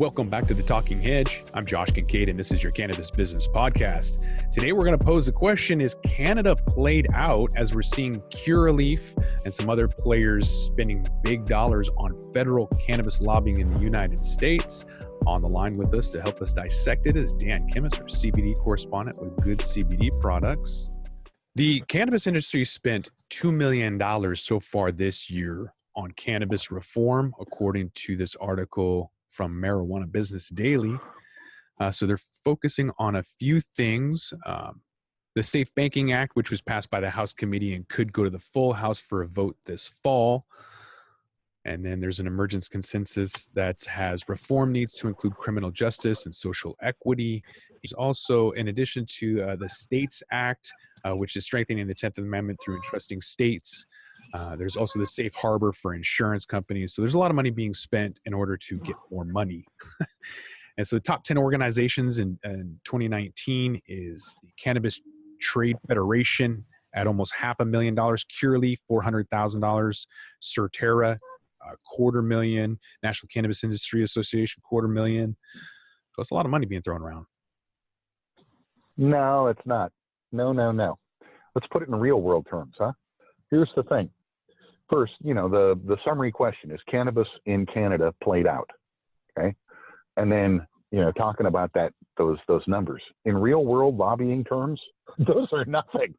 Welcome back to the Talking Hedge. I'm Josh Kincaid, and this is your Cannabis Business Podcast. Today, we're going to pose the question, is Canada played out as we're seeing Curaleaf and some other players spending big dollars on federal cannabis lobbying in the United States? On the line with us to help us dissect it is Dan Kimmis, our CBD correspondent with Good CBD Products. The cannabis industry spent $2 million so far this year on cannabis reform, according to this article from Marijuana Business Daily. So they're focusing on a few things. The Safe Banking Act, which was passed by the House Committee and could go to the full House for a vote this fall. And then there's an emergence consensus that has reform needs to include criminal justice and social equity. There's also, in addition to the States Act, which is strengthening the 10th Amendment through entrusting states. There's also the safe harbor for insurance companies. So there's a lot of money being spent in order to get more money. And so the top 10 organizations in 2019 is the Cannabis Trade Federation at almost $500,000, Curaleaf $400,000, Surterra $250,000, National Cannabis Industry Association $250,000. So it's a lot of money being thrown around. No, it's not. No. Let's put it in real world terms, huh? Here's the thing. First, the summary question is cannabis in Canada played out, okay? And then, talking about those numbers. In real world lobbying terms, those are nothing,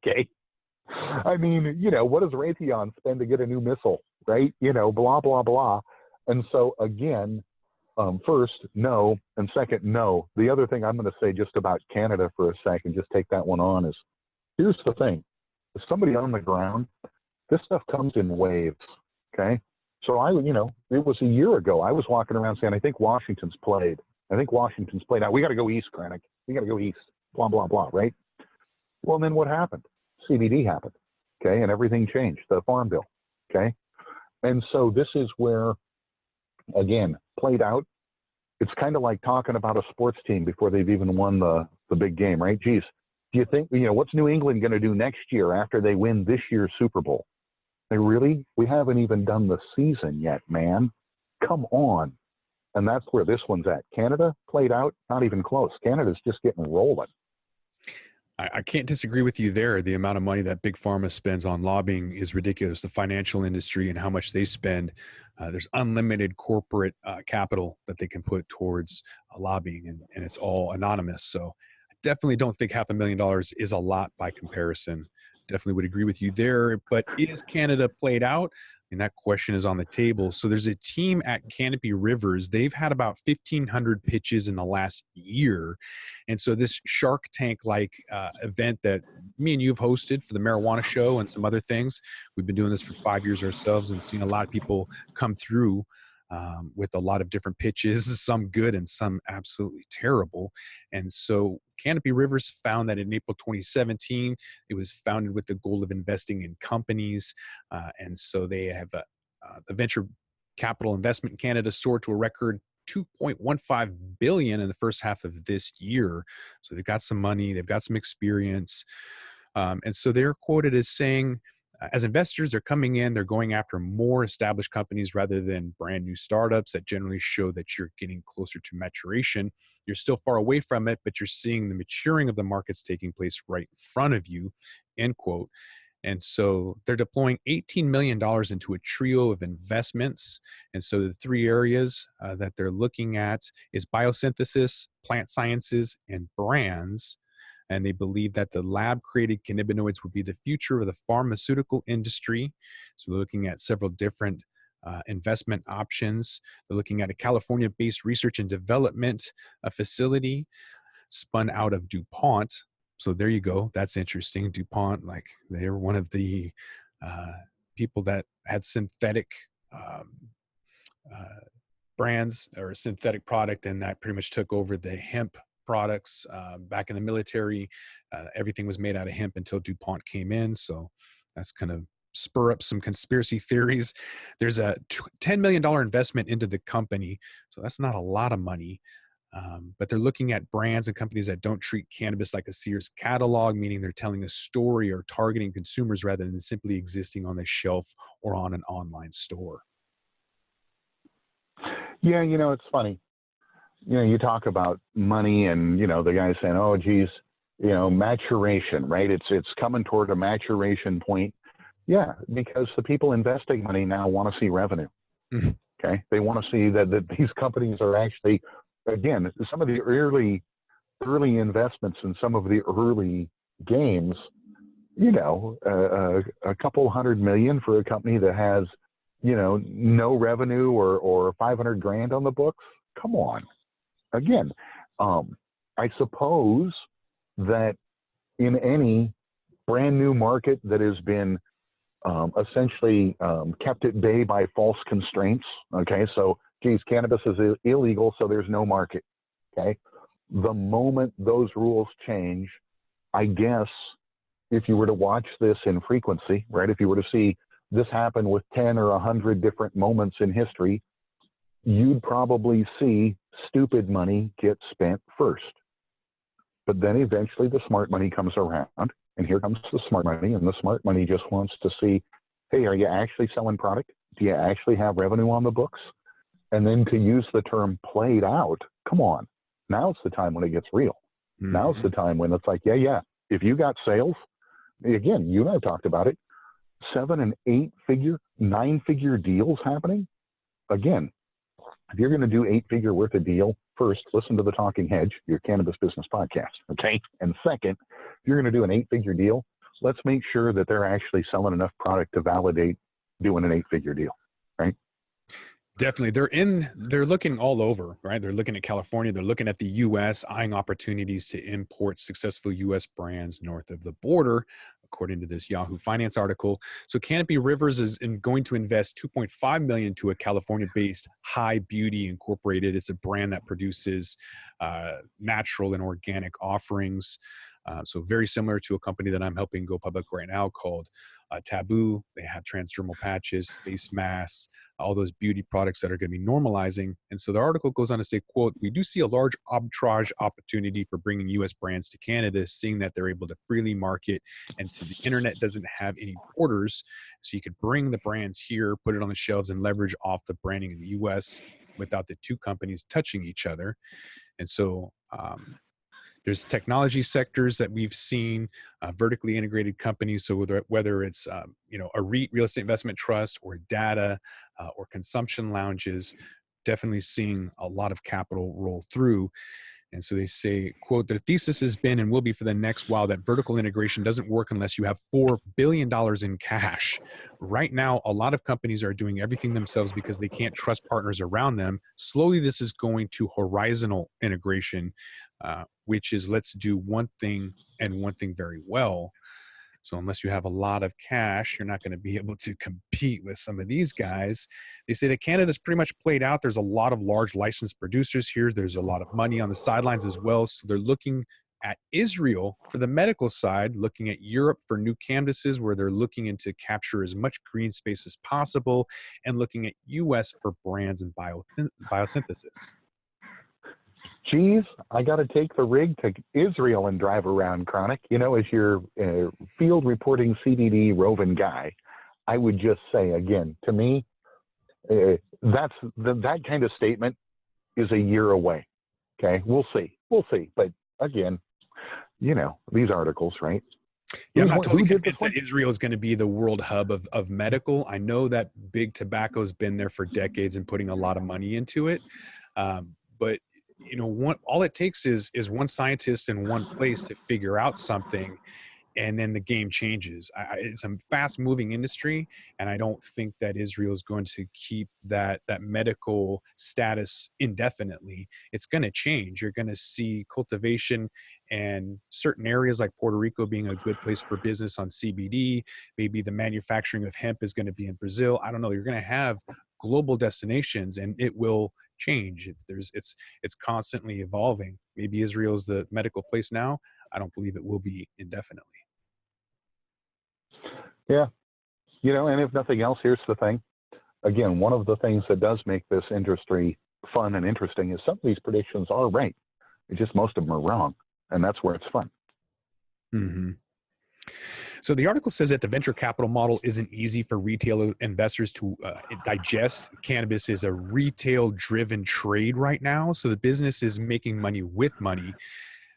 okay? I mean, what does Raytheon spend to get a new missile, right? Blah, blah, blah. And so, again, first, no, and second, no. The other thing I'm going to say just about Canada for a second, just take that one on, is here's the thing. If somebody on the ground, this stuff comes in waves, okay? So it was a year ago. I was walking around saying, I think Washington's played out. We got to go east, Krennic. We got to go east, blah, blah, blah, right? Well, then what happened? CBD happened, okay? And everything changed, the Farm Bill, okay? And so this is where, again, played out. It's kind of like talking about a sports team before they've even won the big game, right? Geez, do you think, what's New England going to do next year after they win this year's Super Bowl? We haven't even done the season yet, man. Come on. And that's where this one's at. Canada played out, not even close. Canada's just getting rolling. I can't disagree with you there. The amount of money that Big Pharma spends on lobbying is ridiculous. The financial industry and how much they spend, there's unlimited corporate capital that they can put towards lobbying, and it's all anonymous. So I definitely don't think $500,000 is a lot by comparison. Definitely would agree with you there. But is Canada played out? And that question is on the table. So there's a team at Canopy Rivers. They've had about 1,500 pitches in the last year. And so this Shark Tank-like event that me and you have hosted for the Marijuana Show and some other things, we've been doing this for 5 years ourselves and seen a lot of people come through with a lot of different pitches, some good and some absolutely terrible. And so Canopy Rivers found that in April 2017, it was founded with the goal of investing in companies. And so they have the venture capital investment in Canada soared to a record $2.15 billion in the first half of this year. So they've got some money, they've got some experience. And so they're quoted as saying, as investors, they're coming in, they're going after more established companies rather than brand new startups that generally show that you're getting closer to maturation. You're still far away from it, but you're seeing the maturing of the markets taking place right in front of you, end quote. And so they're deploying $18 million into a trio of investments. And so the three areas that they're looking at is biosynthesis, plant sciences, and brands. And they believe that the lab-created cannabinoids will be the future of the pharmaceutical industry. So they're looking at several different investment options. They're looking at a California-based research and development facility spun out of DuPont. So there you go. That's interesting. DuPont, they're one of the people that had synthetic brands or a synthetic product, and that pretty much took over the hemp products back in the military. Everything was made out of hemp until DuPont came in. So that's kind of spur up some conspiracy theories. There's a $10 million investment into the company. So that's not a lot of money. But they're looking at brands and companies that don't treat cannabis like a Sears catalog, meaning they're telling a story or targeting consumers rather than simply existing on the shelf or on an online store. Yeah, it's funny. you talk about money and, the guy saying, oh, geez, maturation, right? It's coming toward a maturation point. Yeah, because the people investing money now want to see revenue. Mhm. Okay. They want to see that these companies are actually, again, some of the early investments in some of the early games, a couple $100 million for a company that has, no revenue or 500 grand on the books. Come on. Again, I suppose that in any brand new market that has been essentially kept at bay by false constraints. Okay, so geez, cannabis is illegal, so there's no market. Okay, the moment those rules change, I guess if you were to watch this in frequency, right, if you were to see this happen with 10 or 100 different moments in history, you'd probably see stupid money get spent first. But then eventually the smart money comes around, and here comes the smart money, and the smart money just wants to see, hey, are you actually selling product? Do you actually have revenue on the books? And then to use the term played out, come on. Now's the time when it gets real. Mm-hmm. Now's the time when it's like, yeah, if you got sales, again, you and I have talked about it, 7 and 8 figure, 9-figure deals happening. Again, if you're going to do 8-figure worth of deal, first, listen to the Talking Hedge, your cannabis business podcast, okay? And second, if you're going to do an 8-figure deal, let's make sure that they're actually selling enough product to validate doing an 8-figure deal, right? Definitely. They're looking all over, right? They're looking at California. They're looking at the U.S., eyeing opportunities to import successful U.S. brands north of the border, according to this Yahoo Finance article. So Canopy Rivers is going to invest $2.5 million to a California-based High Beauty Incorporated. It's a brand that produces natural and organic offerings. So very similar to a company that I'm helping go public right now called Taboo. They have transdermal patches, face masks, all those beauty products that are going to be normalizing. And so the article goes on to say, quote, we do see a large arbitrage opportunity for bringing U.S. brands to Canada, seeing that they're able to freely market and to the internet doesn't have any borders. So you could bring the brands here, put it on the shelves and leverage off the branding in the U.S. without the two companies touching each other. And so, there's technology sectors that we've seen, vertically integrated companies. So whether it's a REIT, real estate investment trust, or data, or consumption lounges, definitely seeing a lot of capital roll through. And so they say, quote, the thesis has been and will be for the next while that vertical integration doesn't work unless you have $4 billion in cash. Right now, a lot of companies are doing everything themselves because they can't trust partners around them. Slowly, this is going to horizontal integration, which is let's do one thing and one thing very well. So unless you have a lot of cash, you're not going to be able to compete with some of these guys. They say that Canada's pretty much played out. There's a lot of large licensed producers here. There's a lot of money on the sidelines as well. So they're looking at Israel for the medical side, looking at Europe for new canvases where they're looking into capture as much green space as possible, and looking at US for brands and biosynthesis. Geez, I got to take the rig to Israel and drive around, Chronic. As your field reporting CBD roving guy, I would just say again, to me, that kind of statement is a year away. Okay, we'll see. But again, these articles, right? Yeah, I'm not totally convinced that Israel is going to be the world hub of medical. I know that big tobacco's been there for decades and putting a lot of money into it, but all it takes is one scientist in one place to figure out something, and then the game changes. It's a fast-moving industry, and I don't think that Israel is going to keep that medical status indefinitely. It's going to change. You're going to see cultivation and certain areas like Puerto Rico being a good place for business on CBD. Maybe the manufacturing of hemp is going to be in Brazil. I don't know. You're going to have global destinations, and it will change. It's constantly evolving. Maybe Israel is the medical place now. I don't believe it will be indefinitely. Yeah. And if nothing else, here's the thing. Again, one of the things that does make this industry fun and interesting is some of these predictions are right. It's just most of them are wrong. And that's where it's fun. Mm-hmm. So the article says that the venture capital model isn't easy for retail investors to digest. Cannabis is a retail-driven trade right now, so the business is making money with money.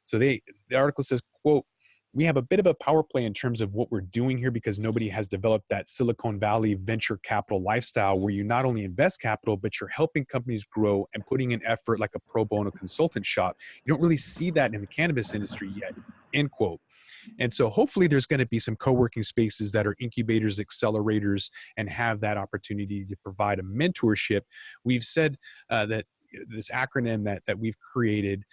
So the article says, quote, "We have a bit of a power play in terms of what we're doing here because nobody has developed that Silicon Valley venture capital lifestyle where you not only invest capital, but you're helping companies grow and putting in effort like a pro bono consultant shop. You don't really see that in the cannabis industry yet," end quote. And so hopefully there's going to be some co-working spaces that are incubators, accelerators, and have that opportunity to provide a mentorship. We've said that this acronym that we've created,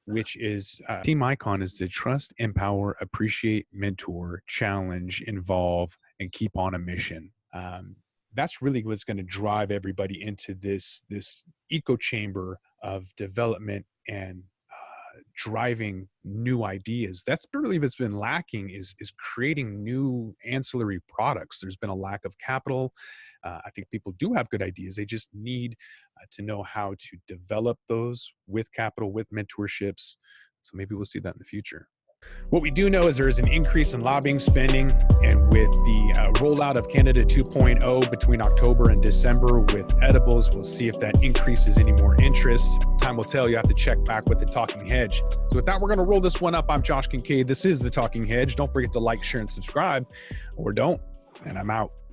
which is Team Icon, is to trust, empower, appreciate, mentor, challenge, involve, and keep on a mission. That's really what's going to drive everybody into this echo chamber of development and driving new ideas. That's really what's been lacking is creating new ancillary products. There's been a lack of capital. I think people do have good ideas. They just need to know how to develop those with capital, with mentorships. So maybe we'll see that in the future. What we do know is there is an increase in lobbying spending, and with the rollout of Canada 2.0 between October and December with edibles, we'll see if that increases any more interest. Time will tell. You have to check back with the Talking Hedge. So with that, we're going to roll this one up. I'm Josh Kincaid. This is the Talking Hedge. Don't forget to like, share, and subscribe, or don't, and I'm out.